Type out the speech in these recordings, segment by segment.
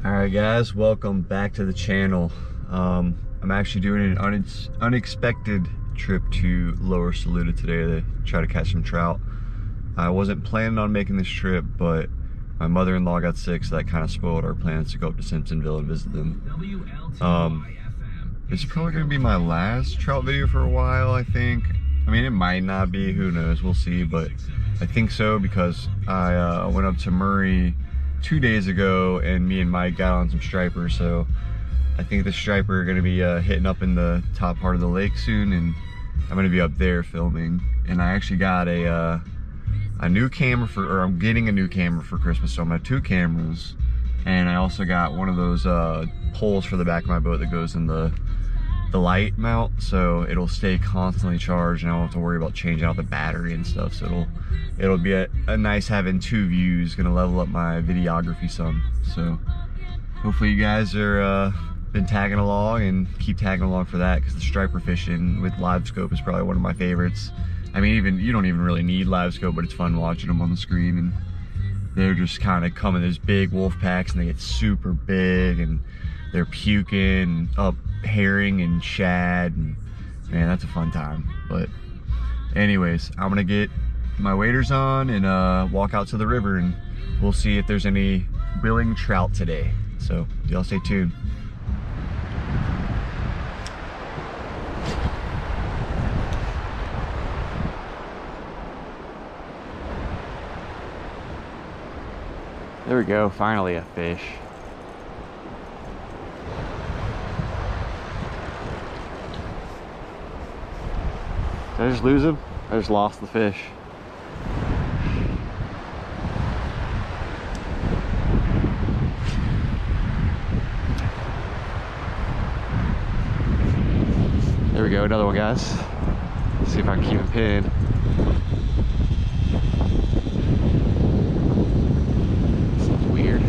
Alright guys, welcome back to the channel. I'm actually doing an unexpected trip to Lower Saluda today to try to catch some trout. I wasn't planning on making this trip, but my mother-in-law got sick, so that kind of spoiled our plans to go up to Simpsonville and visit them. This is probably going to be my last trout video for a while, I think. I mean, it might not be, who knows, we'll see, but I think so because I went up to Murray 2 days ago and me and Mike got on some stripers, so I think the striper are going to be hitting up in the top part of the lake soon, and I'm going to be up there filming. And I actually got a new camera I'm getting a new camera for Christmas, so I'm going to have 2 cameras, and I also got one of those poles for the back of my boat that goes in the light mount, so it'll stay constantly charged and I don't have to worry about changing out the battery and stuff. So it'll be a nice having 2 views, gonna level up my videography some. So hopefully you guys are been tagging along and keep tagging along for that, because the striper fishing with live scope is probably one of my favorites. I mean, you don't even really need live scope, but it's fun watching them on the screen, and they're just kind of coming, there's big wolf packs and they get super big and they're puking up herring and shad, and man, that's a fun time. But anyways, I'm gonna get my waders on and walk out to the river, and we'll see if there's any willing trout today. So y'all stay tuned. There we go, finally a fish. Did I just lose him? I just lost the fish. There we go, another one, guys. Let's see if I can keep him pinned. This looks weird.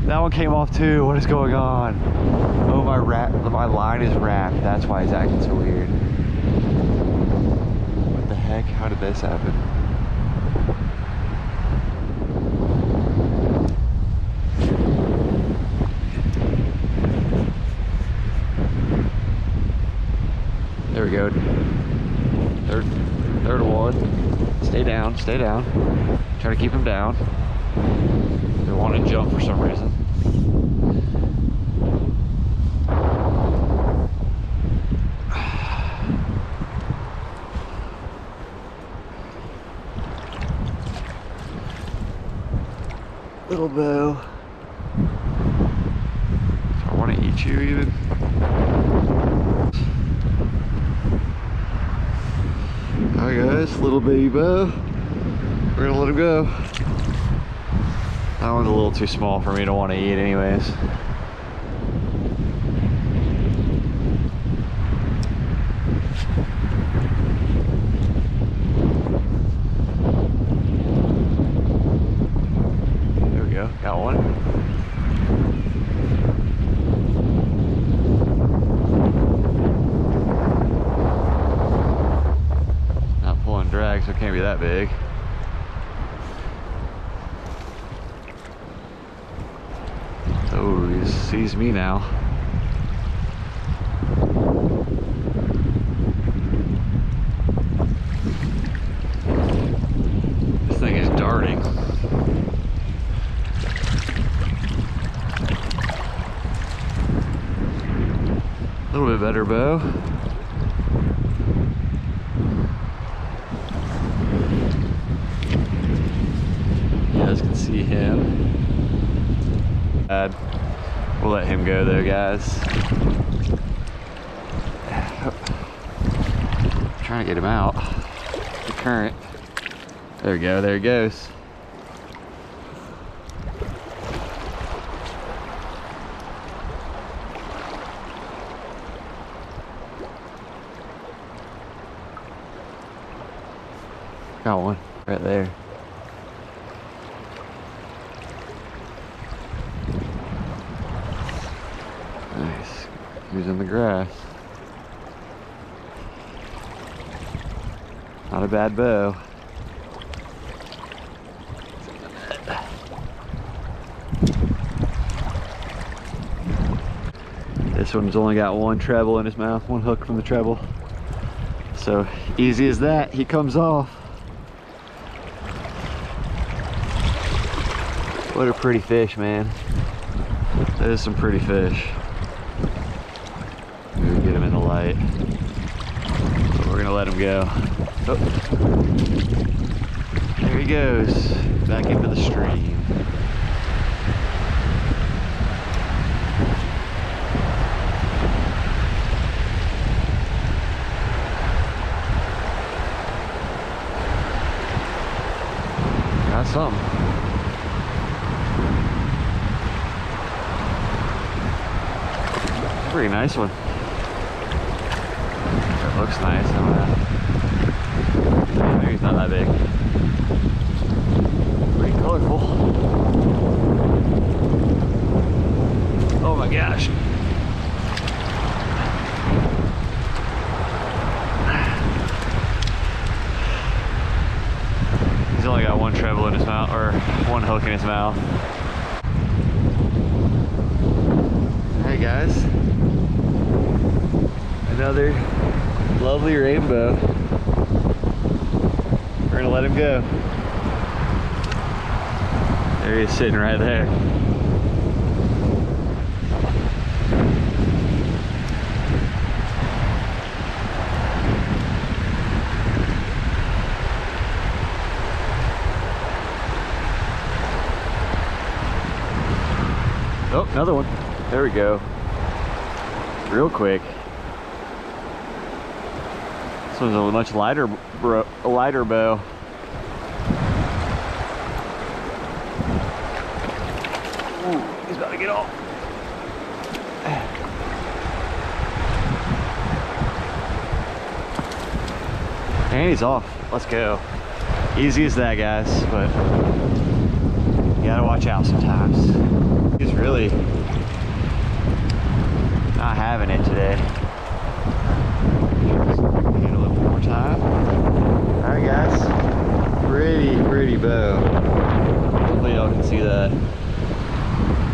That one came off too. What is going on? Oh, my line is wrapped. That's why it's acting so weird. What the heck? How did this happen? There we go. Third one. Stay down, stay down. Try to keep him down. They want to jump for some reason. Little bow. Do I want to eat you even? Hi guys, little baby bow. We're gonna let him go. That one's a little too small for me to want to eat anyways. There we go, got one. Not pulling drag, so it can't be that big. Oh, he sees me now. This thing is darting. A little bit better bow. You guys can see him. We'll let him go though, guys. Trying to get him out. The current. There we go, there he goes. Got one right there. Nice. He was in the grass. Not a bad bow. This one's only got one treble in his mouth, one hook from the treble. So easy as that, he comes off. What a pretty fish, man. That is some pretty fish. Maybe get him in the light. But we're gonna let him go. Oh. There he goes, back into the stream. Got something. Pretty nice one. That looks nice. Maybe he's not that big. Pretty colorful. Oh my gosh. He's only got one treble in his mouth, or one hook in his mouth. Hey guys. Another lovely rainbow. We're gonna let him go. There he is, sitting right there. Oh, another one. There we go. Real quick. This one's a much lighter bow. Ooh, he's about to get off. And he's off. Let's go. Easy as that, guys, but you gotta watch out sometimes. He's really not having it today. Handle it one more time. Alright guys, pretty bow. Hopefully y'all can see that.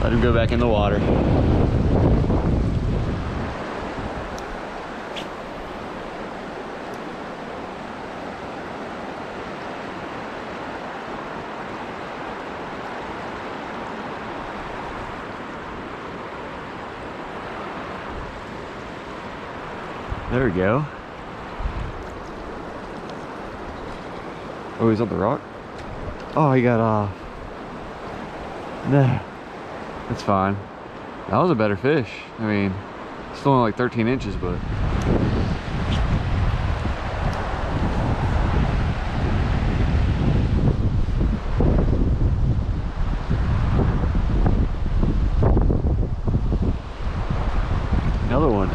Let him go back in the water. There we go. Oh, he's on the rock? Oh, he got off. Nah, that's fine. That was a better fish. I mean, it's only like 13 inches, but. Another one.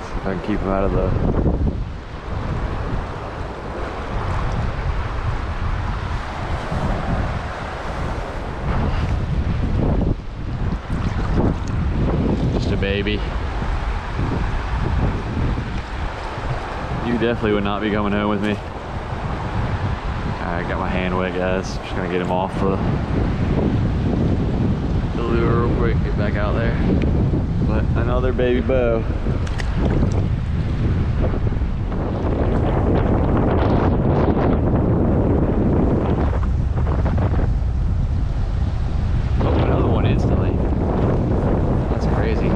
See if I can keep him out of the. Baby, you definitely would not be coming home with me. I got my hand wet, guys. Just gonna get him off the lure real quick, get back out there. But another baby bow. Oh, another one instantly. That's crazy.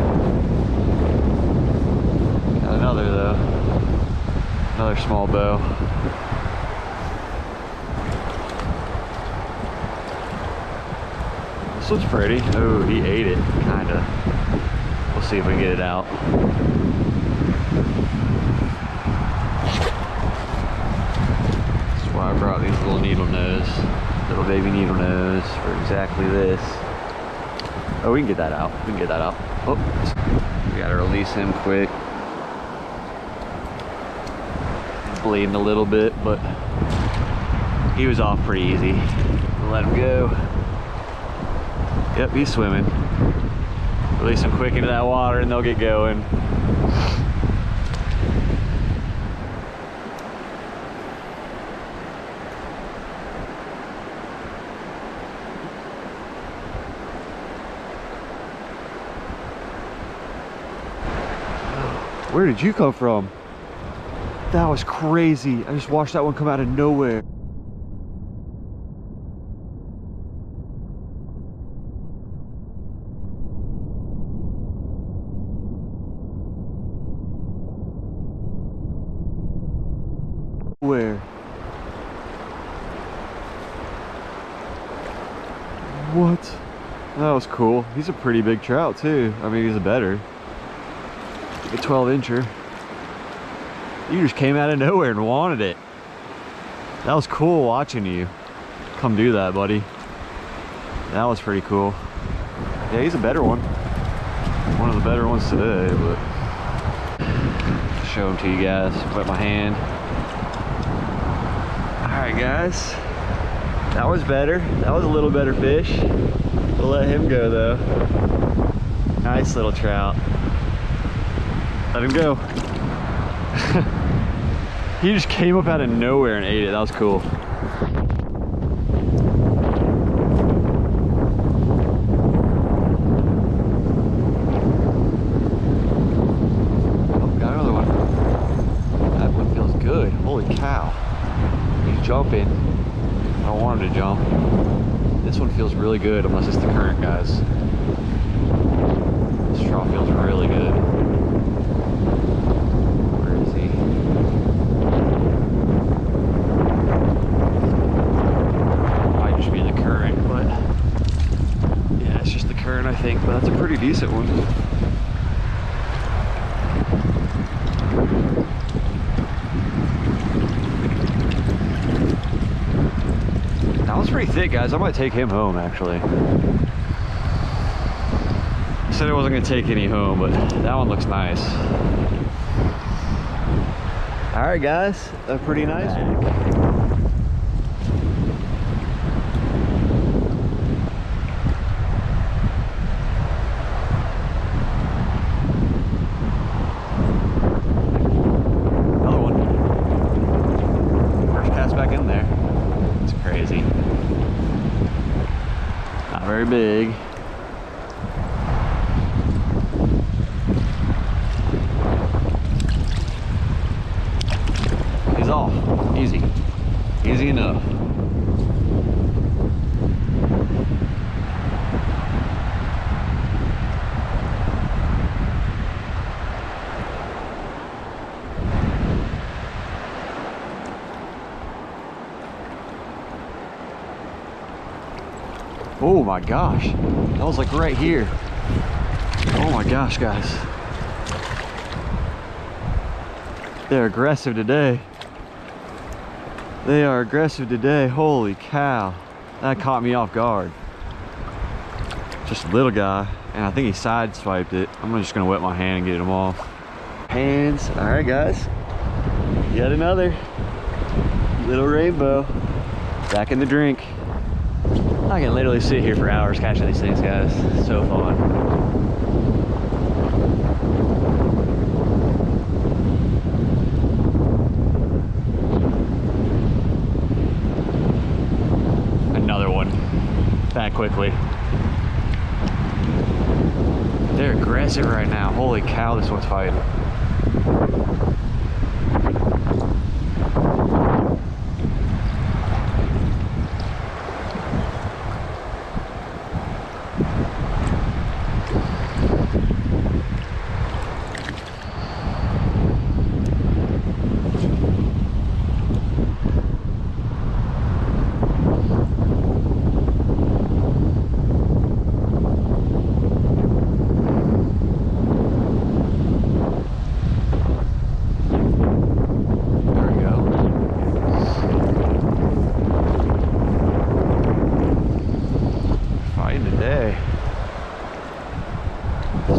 Another though, another small bow. This looks pretty. Oh, he ate it, kinda. We'll see if we can get it out. That's why I brought these little baby needle nose for exactly this. Oh, we can get that out. We can get that out. Oh, we gotta release him quick. Bleeding a little bit, but he was off pretty easy. We'll let him go. Yep, he's swimming. Release him quick into that water and they'll get going. Where did you come from? That was crazy. I just watched that one come out of nowhere. Where? What? That was cool. He's a pretty big trout too. I mean, he's a better. Like a 12-incher. You just came out of nowhere and wanted it. That was cool watching you come do that, buddy. That was pretty cool. Yeah, he's a better one. One of the better ones today, but show him to you guys. Wet my hand. All right, guys. That was better. That was a little better fish. We'll let him go though. Nice little trout. Let him go. He just came up out of nowhere and ate it. That was cool. Oh, got another one. That one feels good. Holy cow. He's jumping. I don't want him to jump. This one feels really good, unless it's the current, guys. This trout feels really good. Where is he? Might just be the current, but yeah, it's just the current, I think. But that's a pretty decent one. That was pretty thick, guys. I might take him home, actually. I said I wasn't gonna take any home, but that one looks nice. All right, guys, a pretty nice one. Another one. First cast back in there. It's crazy. Not very big. He's off. Easy. Easy enough. Oh my gosh, that was like right here. Oh my gosh, guys. They're aggressive today. They are aggressive today. Holy cow. That caught me off guard. Just a little guy, and I think he sideswiped it. I'm just gonna wet my hand and get him off. Hands. All right, guys. Yet another little rainbow. Back in the drink. I can literally sit here for hours catching these things, guys. It's so fun. Another one. Back quickly. They're aggressive right now. Holy cow, this one's fighting.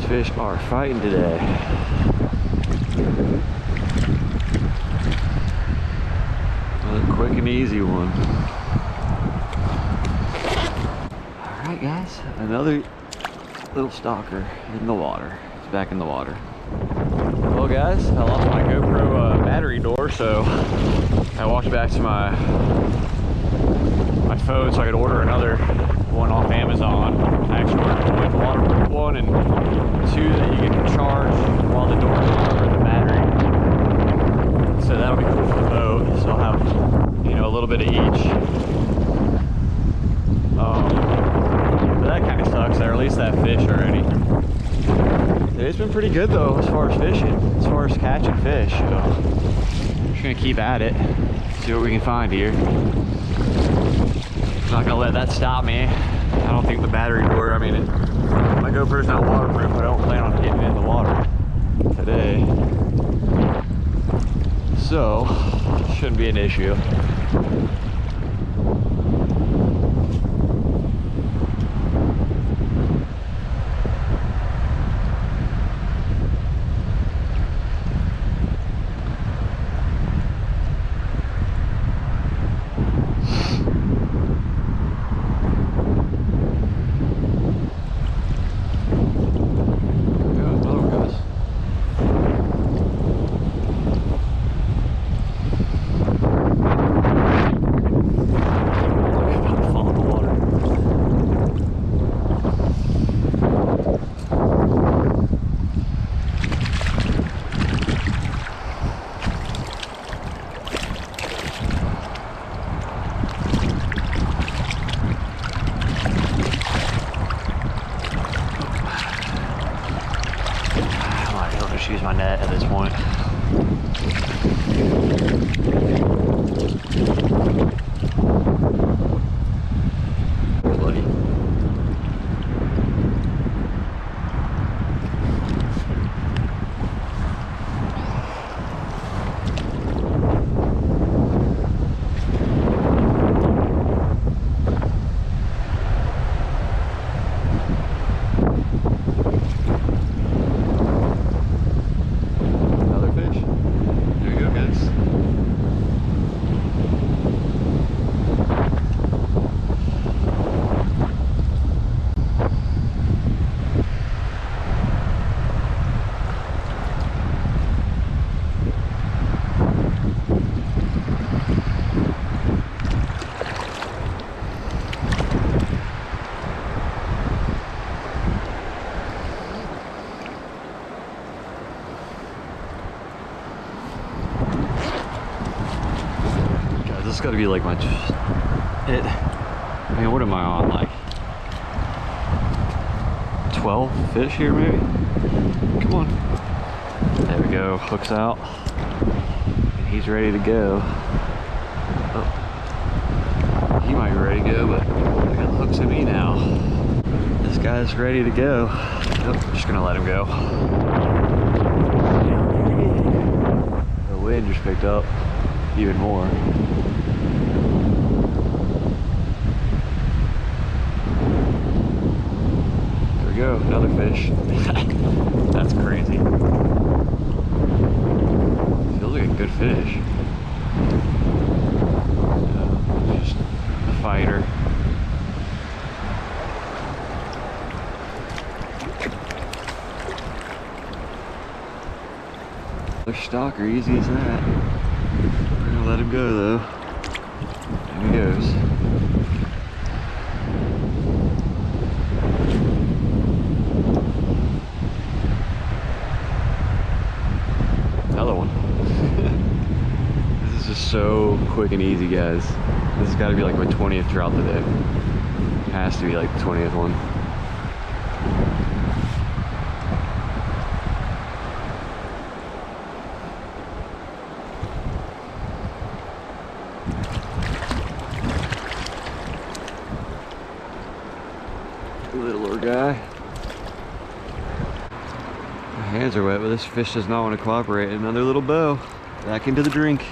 Fish are fighting today. Another quick and easy one. All right, guys, another little stalker in the water. It's back in the water. Well, guys, I lost my GoPro battery door, so I walked back to my phone so I could order another one off Amazon. I actually ordered a waterproof one and two that you can charge while the door is on, or the little bit of each. But that kind of sucks. I released that fish already. It's been pretty good though as far as fishing, as far as catching fish. So I'm just gonna keep at it, see what we can find here. I'm not gonna let that stop me. I don't think the battery door, I mean, my GoPro's not waterproof, but I don't plan on getting it in the water today. So, shouldn't be an issue. Use my net at this point. Buddy. This has got to be like my, I mean, what am I on, like 12 fish here maybe? Come on. There we go, hooks out. He's ready to go. Oh. He might be ready to go, but I got hooks in me now. This guy's ready to go. Nope, I'm just gonna let him go. The wind just picked up even more. Go, another fish. That's crazy. Feels like a good fish. Just a fighter. Another stalker, easy as that. We're gonna let him go though. There he goes. Another one. This is just so quick and easy, guys. This has got to be like my 20th trout today. It has to be like the 20th one. Littler guy. My hands are wet, but this fish does not want to cooperate. Another little bow. Back into the drink.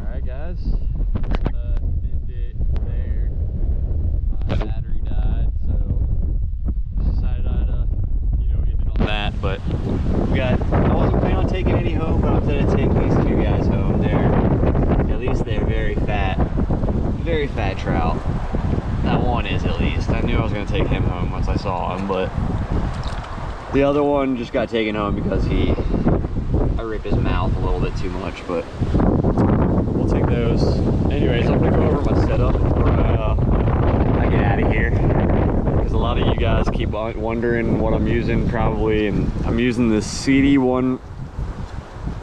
Alright guys. End it there. My battery died, so just decided I'd end it on that. But we got, I wasn't planning on taking any home, but I'm gonna take these two guys home. At least they're very fat trout. That one is, at least. I knew I was gonna take him home once I saw him, but the other one just got taken home because I ripped his mouth a little bit too much, but we'll take those. Anyways, I'm gonna go over my setup before I get out of here, because a lot of you guys keep wondering what I'm using probably, and I'm using this CD1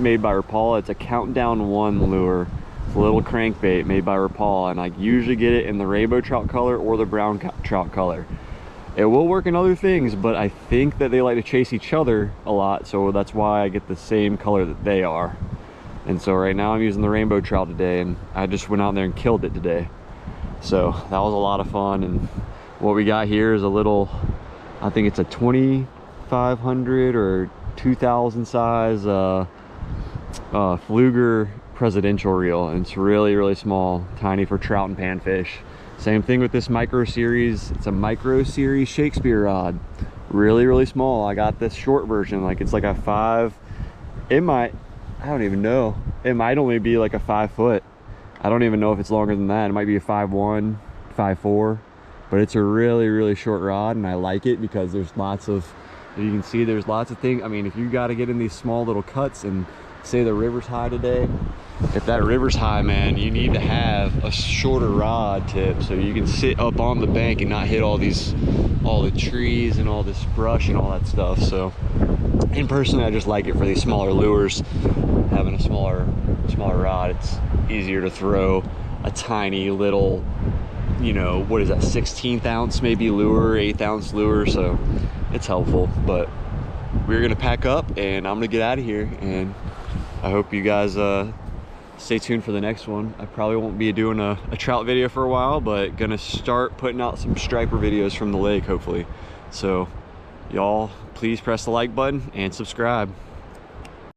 made by Rapala. It's a Countdown 1 lure. It's a little crankbait made by Rapala, and I usually get it in the rainbow trout color or the brown trout color. It will work in other things, but I think that they like to chase each other a lot, so that's why I get the same color that they are. And so right now I'm using the rainbow trout today, and I just went out there and killed it today. So that was a lot of fun. And what we got here is a little, I think it's a 2500 or 2000 size Fluger presidential reel, and it's really, really small, tiny for trout and panfish. Same thing with this micro series. It's a micro series Shakespeare rod, really, really small. I got this short version, like it's like a 5, it might, I don't even know, it might only be like a 5 foot. I don't even know if it's longer than that. It might be a 5'1", 5'4", but it's a really, really short rod, and I like it because there's lots of, you can see there's lots of things. I mean, if you got to get in these small little cuts, and say the river's high today, if that river's high, man, you need to have a shorter rod tip so you can sit up on the bank and not hit all the trees and all this brush and all that stuff. So, and personally, I just like it for these smaller lures. Having a smaller rod, it's easier to throw a tiny little, you know, what is that, 16th ounce maybe lure, 8th ounce lure, so it's helpful. But we're gonna pack up and I'm gonna get out of here, and I hope you guys stay tuned for the next one. I probably won't be doing a trout video for a while, but gonna start putting out some striper videos from the lake, hopefully. So y'all, please press the like button and subscribe.